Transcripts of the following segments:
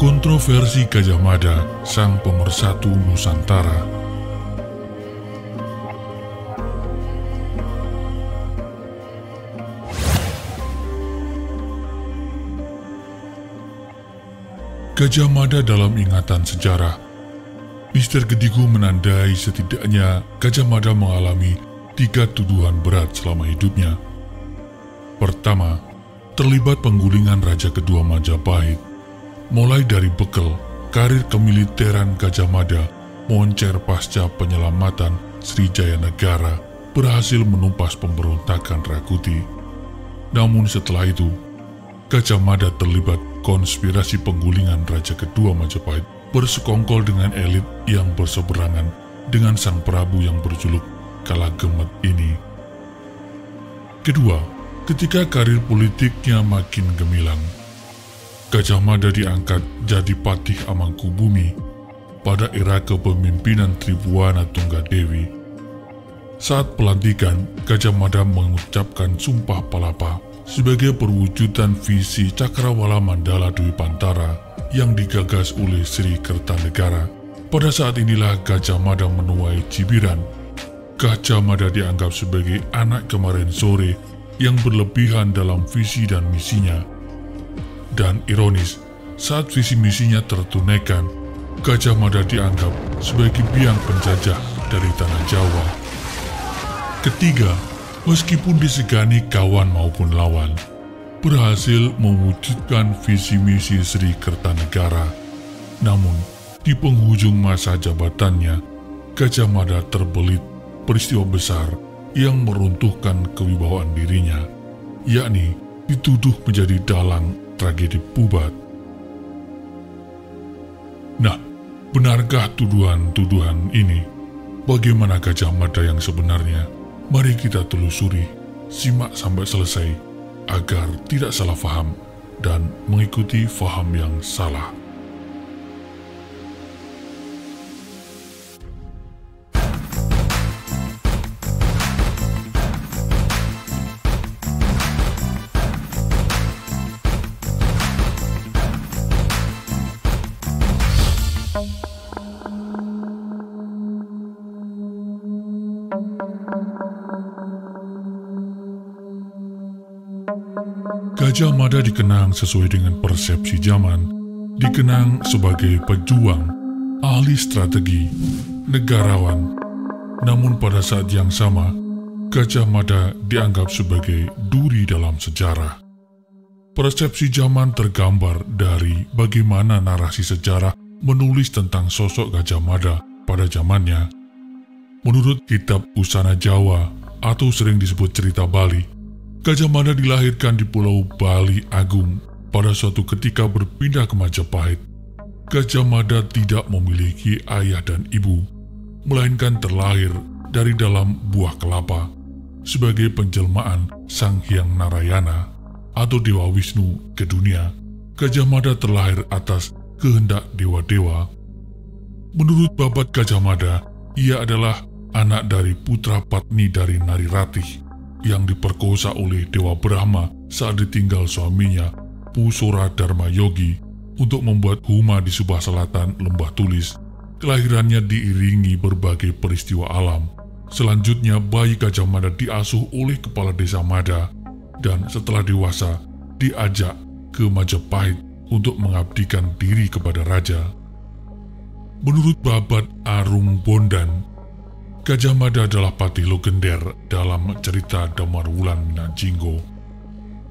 Kontroversi Gajah Mada, sang pemersatu Nusantara. Gajah Mada dalam ingatan sejarah. Mister Gedigu menandai setidaknya Gajah Mada mengalami 3 tuduhan berat selama hidupnya. Pertama, terlibat penggulingan Raja kedua Majapahit. Mulai dari bekel, karir kemiliteran Gajah Mada moncer pasca penyelamatan Srijaya Negara berhasil menumpas pemberontakan Rakuti. Namun setelah itu, Gajah Mada terlibat konspirasi penggulingan Raja kedua Majapahit bersekongkol dengan elit yang berseberangan dengan Sang Prabu yang berjuluk Kalagemet ini. Kedua, ketika karir politiknya makin gemilang, Gajah Mada diangkat jadi Patih Amangkubumi pada era kepemimpinan Tribhuwana Tunggadewi. Saat pelantikan, Gajah Mada mengucapkan Sumpah Palapa sebagai perwujudan visi Cakrawala Mandala Dwipantara yang digagas oleh Sri Kertanegara. Pada saat inilah Gajah Mada menuai cibiran. Gajah Mada dianggap sebagai anak kemarin sore yang berlebihan dalam visi dan misinya. Dan ironis, saat visi misinya tertunaikan, Gajah Mada dianggap sebagai biang penjajah dari tanah Jawa. Ketiga, meskipun disegani kawan maupun lawan, berhasil mewujudkan visi misi Sri Kertanegara. Namun, di penghujung masa jabatannya, Gajah Mada terbelit peristiwa besar yang meruntuhkan kewibawaan dirinya, yakni dituduh menjadi dalang tragedi Pubat. Nah, benarkah tuduhan-tuduhan ini? Bagaimana Gajah Mada yang sebenarnya? Mari kita telusuri, simak sampai selesai, agar tidak salah faham dan mengikuti faham yang salah. Gajah Mada dikenang sesuai dengan persepsi zaman, dikenang sebagai pejuang, ahli strategi, negarawan. Namun pada saat yang sama, Gajah Mada dianggap sebagai duri dalam sejarah. Persepsi zaman tergambar dari bagaimana narasi sejarah menulis tentang sosok Gajah Mada pada zamannya. Menurut kitab Usana Jawa atau sering disebut cerita Bali, Gajah Mada dilahirkan di Pulau Bali Agung pada suatu ketika berpindah ke Majapahit. Gajah Mada tidak memiliki ayah dan ibu, melainkan terlahir dari dalam buah kelapa sebagai penjelmaan Sang Hyang Narayana atau Dewa Wisnu ke dunia. Gajah Mada terlahir atas kehendak dewa-dewa. Menurut babat Gajah Mada, ia adalah anak dari putra patni dari Nari Ratih yang diperkosa oleh Dewa Brahma saat ditinggal suaminya, Pusora Dharma Yogi, untuk membuat huma di sebelah selatan Lembah Tulis. Kelahirannya diiringi berbagai peristiwa alam. Selanjutnya, bayi Gajah Mada diasuh oleh kepala desa Mada, dan setelah dewasa, diajak ke Majapahit untuk mengabdikan diri kepada raja. Menurut babat Arung Bondan, Gajah Mada adalah patih legender dalam cerita Damarwulan Minangjinggo.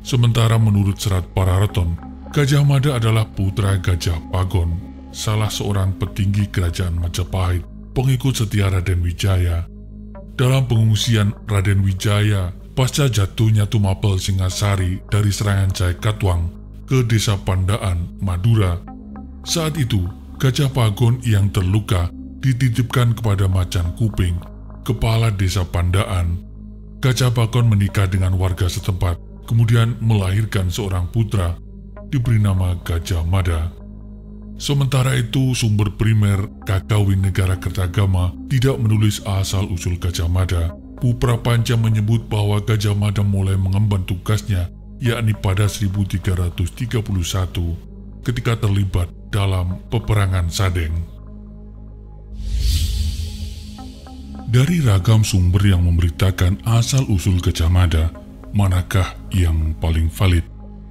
Sementara menurut serat Parareton, Gajah Mada adalah putra Gajah Pagon, salah seorang petinggi kerajaan Majapahit, pengikut setia Raden Wijaya. Dalam pengungsian Raden Wijaya pasca jatuhnya Tumapel Singasari dari serangan Jaya Katwang ke desa Pandaan, Madura. Saat itu, Gajah Pagon yang terluka dititipkan kepada Macan Kuping, kepala desa Pandaan. Gajah Pagon menikah dengan warga setempat, kemudian melahirkan seorang putra, diberi nama Gajah Mada. Sementara itu, sumber primer Kakawin Negara Kertagama tidak menulis asal-usul Gajah Mada. Puprapanca menyebut bahwa Gajah Mada mulai mengemban tugasnya, yakni pada 1331, ketika terlibat dalam peperangan Sadeng. Dari ragam sumber yang memberitakan asal-usul Gajah Mada, manakah yang paling valid?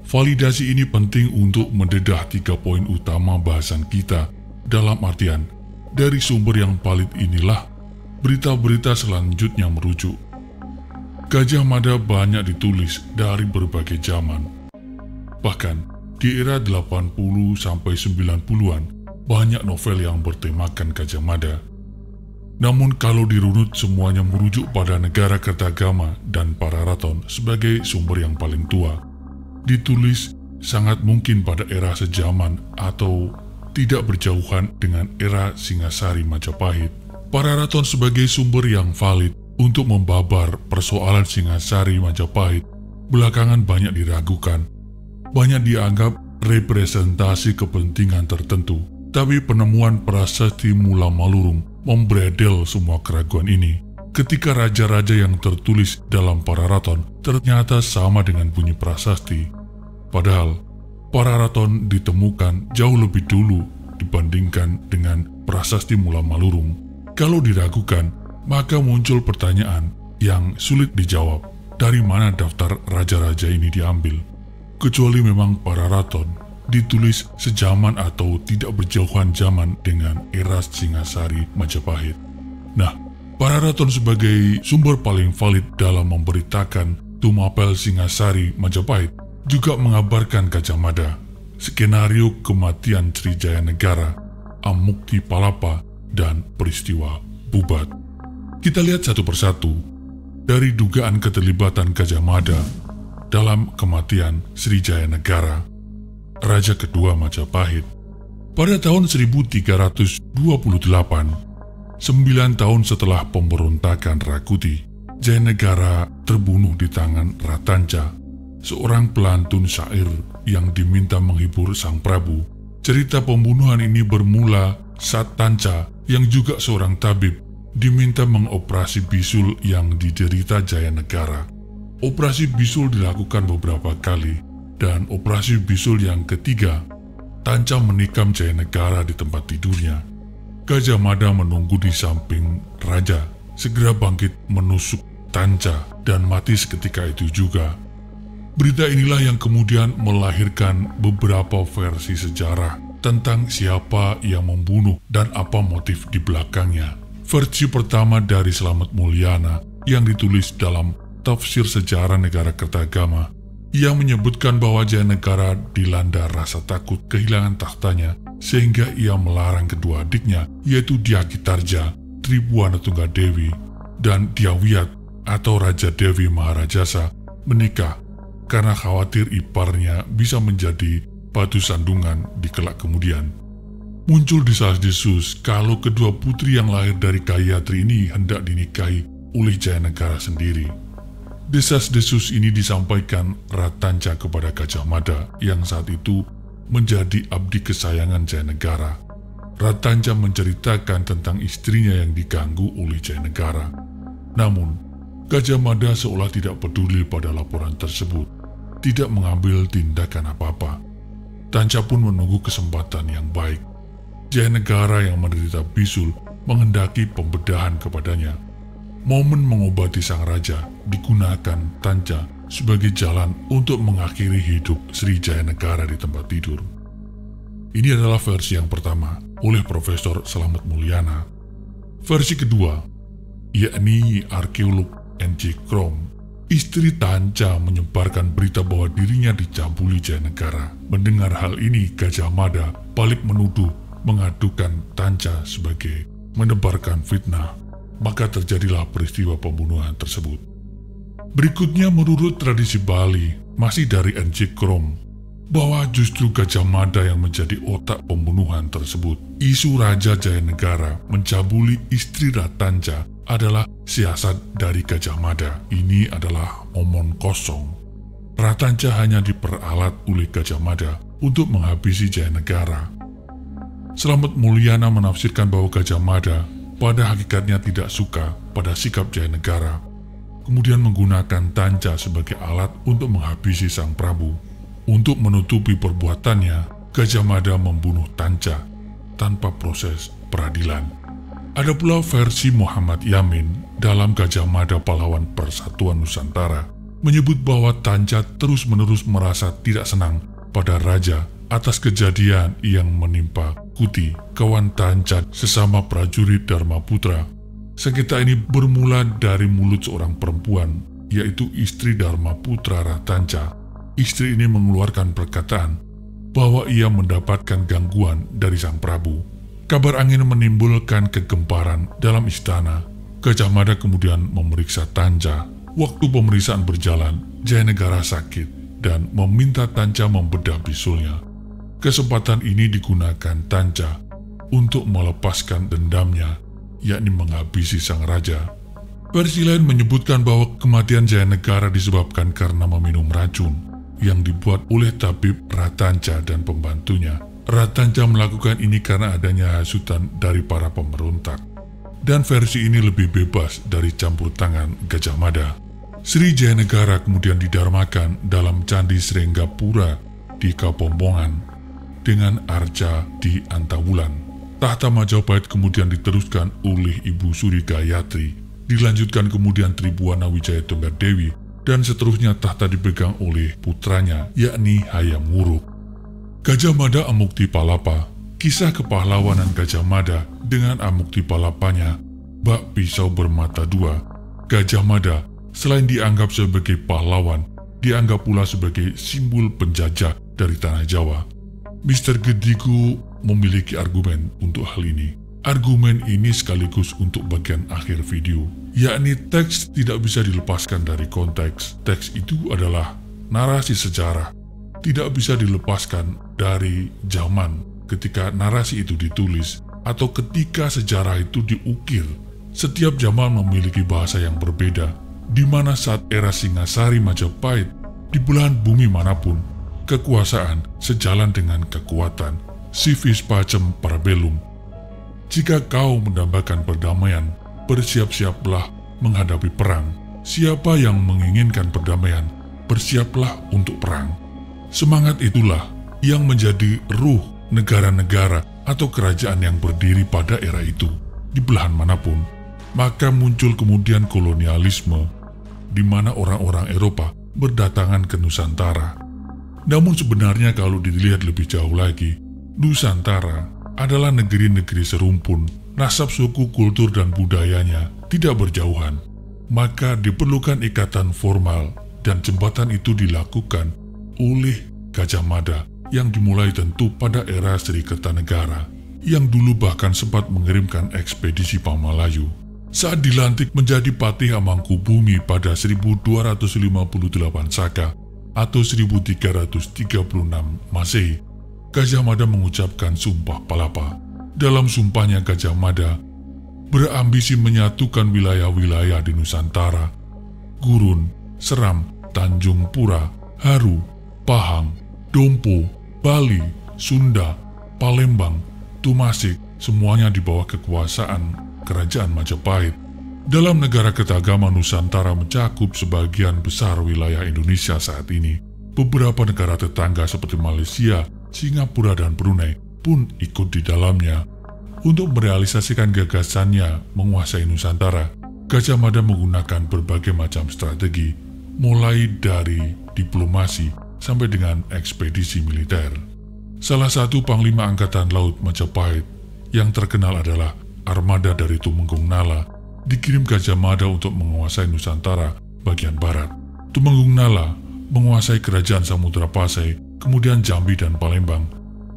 Validasi ini penting untuk mendedah 3 poin utama bahasan kita, dalam artian, dari sumber yang valid inilah berita-berita selanjutnya merujuk. Gajah Mada banyak ditulis dari berbagai zaman. Bahkan, di era 80-90-an, banyak novel yang bertemakan Gajah Mada. Namun kalau dirunut semuanya merujuk pada negara Kertagama dan Pararaton sebagai sumber yang paling tua. Ditulis sangat mungkin pada era sejaman atau tidak berjauhan dengan era Singasari Majapahit. Pararaton sebagai sumber yang valid untuk membabar persoalan Singasari Majapahit belakangan banyak diragukan. Banyak dianggap representasi kepentingan tertentu. Tapi penemuan prasasti Mula Malurung membredel semua keraguan ini. Ketika raja-raja yang tertulis dalam Pararaton ternyata sama dengan bunyi prasasti. Padahal, Pararaton ditemukan jauh lebih dulu dibandingkan dengan prasasti Mula Malurung. Kalau diragukan, maka muncul pertanyaan yang sulit dijawab. Dari mana daftar raja-raja ini diambil? Kecuali memang Pararaton ditulis sejaman atau tidak berjauhan zaman dengan era Singasari Majapahit. Nah, Pararaton sebagai sumber paling valid dalam memberitakan Tumapel Singasari Majapahit juga mengabarkan Gajah Mada, skenario kematian Srijaya Negara, Amukti Palapa, dan peristiwa Bubat. Kita lihat satu persatu dari dugaan keterlibatan Gajah Mada dalam kematian Srijaya Negara, Raja kedua Majapahit. Pada tahun 1328, 9 tahun setelah pemberontakan Rakuti, Jayanegara terbunuh di tangan Ratanca, seorang pelantun syair yang diminta menghibur Sang Prabu. Cerita pembunuhan ini bermula saat Tanca, yang juga seorang tabib, diminta mengoperasi bisul yang diderita Jayanegara. Operasi bisul dilakukan beberapa kali, dan operasi bisul yang ketiga, Tanca menikam Jayanegara di tempat tidurnya. Gajah Mada menunggu di samping raja, segera bangkit menusuk Tanca dan mati seketika itu juga. Berita inilah yang kemudian melahirkan beberapa versi sejarah tentang siapa yang membunuh dan apa motif di belakangnya. Versi pertama dari Slamet Mulyana yang ditulis dalam Tafsir Sejarah Negara Kertagama, yang menyebutkan bahwa Jayanegara dilanda rasa takut kehilangan tahtanya sehingga ia melarang kedua adiknya, yaitu Diagitarja, Tribuana Tunggadewi, dan Diawiyat atau Raja Dewi Maharajasa menikah karena khawatir iparnya bisa menjadi batu sandungan di kelak kemudian. Muncul desas-desus kalau kedua putri yang lahir dari Gayatri ini hendak dinikahi oleh Jayanegara sendiri. Desas-desus ini disampaikan Ratanca kepada Gajah Mada yang saat itu menjadi abdi kesayangan Jayanegara. Ratanca menceritakan tentang istrinya yang diganggu oleh Jayanegara. Namun, Gajah Mada seolah tidak peduli pada laporan tersebut, tidak mengambil tindakan apa-apa. Tanca pun menunggu kesempatan yang baik. Jayanegara yang menderita bisul menghendaki pembedahan kepadanya. Momen mengobati sang raja digunakan Tanca sebagai jalan untuk mengakhiri hidup Srijaya Negara di tempat tidur. Ini adalah versi yang pertama oleh Profesor Slamet Mulyana. Versi kedua, yakni arkeolog N.J. Krom, istri Tanca menyebarkan berita bahwa dirinya dicabuli Jayanegara. Mendengar hal ini, Gajah Mada balik menuduh mengadukan Tanca sebagai menebarkan fitnah. Maka terjadilah peristiwa pembunuhan tersebut. Berikutnya menurut tradisi Bali, masih dari N.J. Krom, bahwa justru Gajah Mada yang menjadi otak pembunuhan tersebut. Isu Raja Jayanegara mencabuli istri Ratanca adalah siasat dari Gajah Mada. Ini adalah omong kosong. Ratanca hanya diperalat oleh Gajah Mada untuk menghabisi Jayanegara. Slamet Mulyana menafsirkan bahwa Gajah Mada pada hakikatnya tidak suka pada sikap Jayanegara, kemudian menggunakan Tanca sebagai alat untuk menghabisi Sang Prabu. Untuk menutupi perbuatannya, Gajah Mada membunuh Tanca tanpa proses peradilan. Ada pula versi Muhammad Yamin dalam Gajah Mada Pahlawan Persatuan Nusantara menyebut bahwa Tanca terus-menerus merasa tidak senang pada raja atas kejadian yang menimpa Kuti, kawan Tanca sesama prajurit Dharma Putra. Sengketa ini bermula dari mulut seorang perempuan, yaitu istri Dharma Putra Ratanca. Istri ini mengeluarkan perkataan bahwa ia mendapatkan gangguan dari sang Prabu. Kabar angin menimbulkan kegemparan dalam istana. Gajah Mada kemudian memeriksa Tanca. Waktu pemeriksaan berjalan, Jayanegara sakit dan meminta Tanca membedah bisulnya. Kesempatan ini digunakan Tanca untuk melepaskan dendamnya, yakni menghabisi sang raja. Versi lain menyebutkan bahwa kematian Jayanegara disebabkan karena meminum racun yang dibuat oleh tabib Ratanca dan pembantunya. Ratanca melakukan ini karena adanya hasutan dari para pemberontak. Dan versi ini lebih bebas dari campur tangan Gajah Mada. Sri Jayanegara kemudian didarmakan dalam Candi Srenggapura di Kapombongan dengan arca di Antawulan. Tahta Majapahit kemudian diteruskan oleh Ibu Suri Gayatri, dilanjutkan kemudian Tribuana Wijaya Tunggadewi, dan seterusnya tahta dipegang oleh putranya, yakni Hayam Wuruk. Gajah Mada Amukti Palapa. Kisah kepahlawanan Gajah Mada dengan Amukti Palapanya, bak pisau bermata dua. Gajah Mada selain dianggap sebagai pahlawan, dianggap pula sebagai simbol penjajah dari tanah Jawa. Mr. Gedigo memiliki argumen untuk hal ini. Argumen ini sekaligus untuk bagian akhir video, yakni teks tidak bisa dilepaskan dari konteks. Teks itu adalah narasi sejarah, tidak bisa dilepaskan dari zaman ketika narasi itu ditulis atau ketika sejarah itu diukir. Setiap zaman memiliki bahasa yang berbeda, di mana saat era Singasari Majapahit, di belahan bumi manapun, kekuasaan sejalan dengan kekuatan, civis pacem parabellum. Jika kau mendambakan perdamaian, bersiap-siaplah menghadapi perang. Siapa yang menginginkan perdamaian, bersiaplah untuk perang. Semangat itulah yang menjadi ruh negara-negara atau kerajaan yang berdiri pada era itu, di belahan manapun. Maka muncul kemudian kolonialisme, di mana orang-orang Eropa berdatangan ke Nusantara. Namun sebenarnya kalau dilihat lebih jauh lagi, Nusantara adalah negeri-negeri serumpun, nasab suku, kultur, dan budayanya tidak berjauhan. Maka diperlukan ikatan formal, dan jembatan itu dilakukan oleh Gajah Mada yang dimulai tentu pada era Sri Kertanegara, yang dulu bahkan sempat mengirimkan ekspedisi Pamalayu. Saat dilantik menjadi Patih Amangkubumi pada 1258 Saka atau 1336 Masehi, Gajah Mada mengucapkan Sumpah Palapa. Dalam sumpahnya Gajah Mada berambisi menyatukan wilayah-wilayah di Nusantara, Gurun, Seram, Tanjung Pura, Haru, Pahang, Dompo, Bali, Sunda, Palembang, Tumasik, semuanya di bawah kekuasaan Kerajaan Majapahit. Dalam negara ketagama Nusantara mencakup sebagian besar wilayah Indonesia saat ini. Beberapa negara tetangga seperti Malaysia, Singapura, dan Brunei pun ikut di dalamnya. Untuk merealisasikan gagasannya menguasai Nusantara, Gajah Mada menggunakan berbagai macam strategi, mulai dari diplomasi sampai dengan ekspedisi militer. Salah satu Panglima Angkatan Laut Majapahit yang terkenal adalah armada dari Tumenggung Nala, dikirim Gajah Mada untuk menguasai Nusantara bagian barat. Tumenggung Nala menguasai kerajaan Samudra Pasai, kemudian Jambi dan Palembang.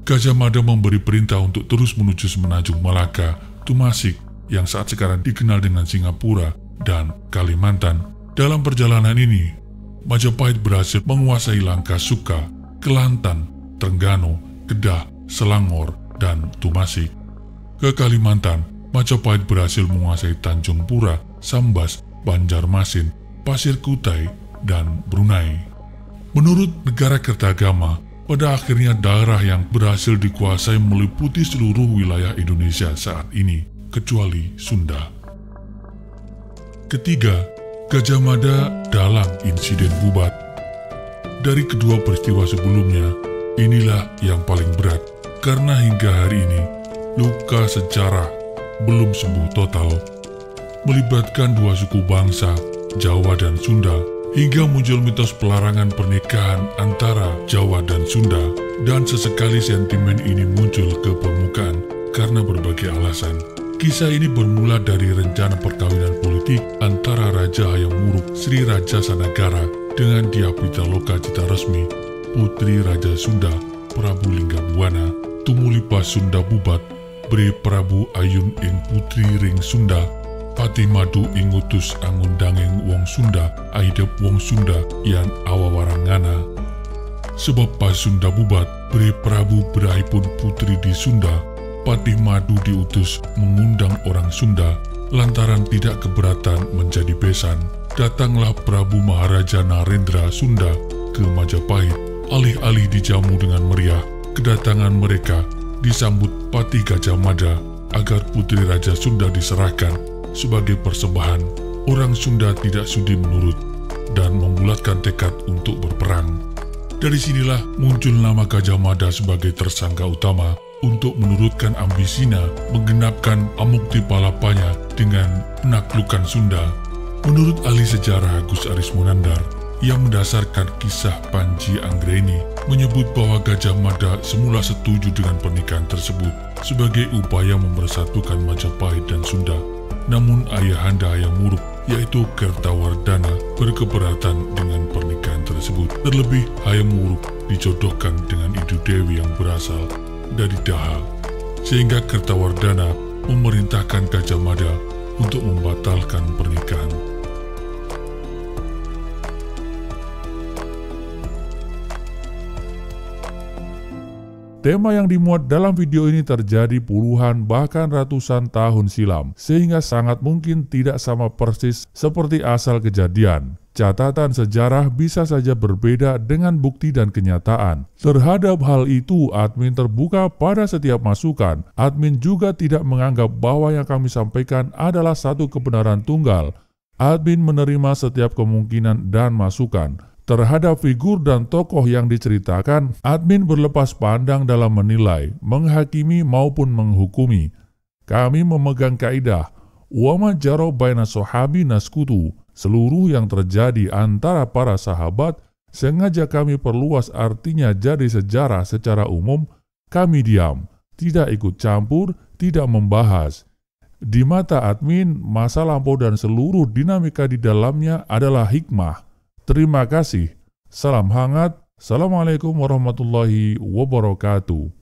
Gajah Mada memberi perintah untuk terus menuju Semenanjung Malaka, Tumasik, yang saat sekarang dikenal dengan Singapura, dan Kalimantan. Dalam perjalanan ini, Majapahit berhasil menguasai Langkasuka, Kelantan, Trengganu, Kedah, Selangor, dan Tumasik. Ke Kalimantan, Majapahit berhasil menguasai Tanjung Pura, Sambas, Banjarmasin, Pasir Kutai, dan Brunei. Menurut negara kertagama, pada akhirnya daerah yang berhasil dikuasai meliputi seluruh wilayah Indonesia saat ini, kecuali Sunda. Ketiga, Gajah Mada dalam insiden Bubat. Dari kedua peristiwa sebelumnya, Inilah yang paling berat, karena hingga hari ini, luka sejarah belum sembuh total, melibatkan dua suku bangsa, Jawa dan Sunda, hingga muncul mitos pelarangan pernikahan antara Jawa dan Sunda, dan sesekali sentimen ini muncul ke permukaan karena berbagai alasan. Kisah ini bermula dari rencana perkawinan politik antara Raja Hayam Wuruk Sri Raja Sanagara dengan Dyah Pitaloka Citarresmi, putri Raja Sunda Prabu Linggabuana, tumulipah Sunda Bubat, Bre Prabu Ayun ing putri ring Sunda, Patih Madu ing utus angundanging wong Sunda, aidep wong Sunda yan awawarangana. Sebab pas Sunda Bubat, Bre Prabu berahipun putri di Sunda, Patih Madu diutus mengundang orang Sunda, lantaran tidak keberatan menjadi besan. Datanglah Prabu Maharaja Narendra Sunda ke Majapahit, alih-alih dijamu dengan meriah. Kedatangan mereka disambut Patih Gajah Mada agar putri Raja Sunda diserahkan sebagai persembahan. Orang Sunda tidak sudi menurut dan membulatkan tekad untuk berperang. Dari sinilah muncul nama Gajah Mada sebagai tersangka utama untuk menurutkan ambisinya menggenapkan amukti palapanya dengan penaklukan Sunda. Menurut ahli sejarah Gus Aris Monandar, yang mendasarkan kisah Panji Anggreni, menyebut bahwa Gajah Mada semula setuju dengan pernikahan tersebut sebagai upaya mempersatukan Majapahit dan Sunda. Namun ayahanda Hayam Wuruk, yaitu Kertawardhana, berkeberatan dengan pernikahan tersebut. Terlebih Hayam Wuruk dijodohkan dengan Idu Dewi yang berasal dari Daha, sehingga Kertawardhana memerintahkan Gajah Mada untuk membatalkan pernikahan. Tema yang dimuat dalam video ini terjadi puluhan bahkan ratusan tahun silam, sehingga sangat mungkin tidak sama persis seperti asal kejadian. Catatan sejarah bisa saja berbeda dengan bukti dan kenyataan. Terhadap hal itu, admin terbuka pada setiap masukan. Admin juga tidak menganggap bahwa yang kami sampaikan adalah satu kebenaran tunggal. Admin menerima setiap kemungkinan dan masukan. Terhadap figur dan tokoh yang diceritakan, admin berlepas pandang dalam menilai, menghakimi maupun menghukumi. Kami memegang kaidah, wa ma jara baina sahabi naskutu. Seluruh yang terjadi antara para sahabat sengaja kami perluas artinya jadi sejarah secara umum. Kami diam, tidak ikut campur, tidak membahas. Di mata admin, masa lampau dan seluruh dinamika di dalamnya adalah hikmah. Terima kasih. Salam hangat. Assalamualaikum warahmatullahi wabarakatuh.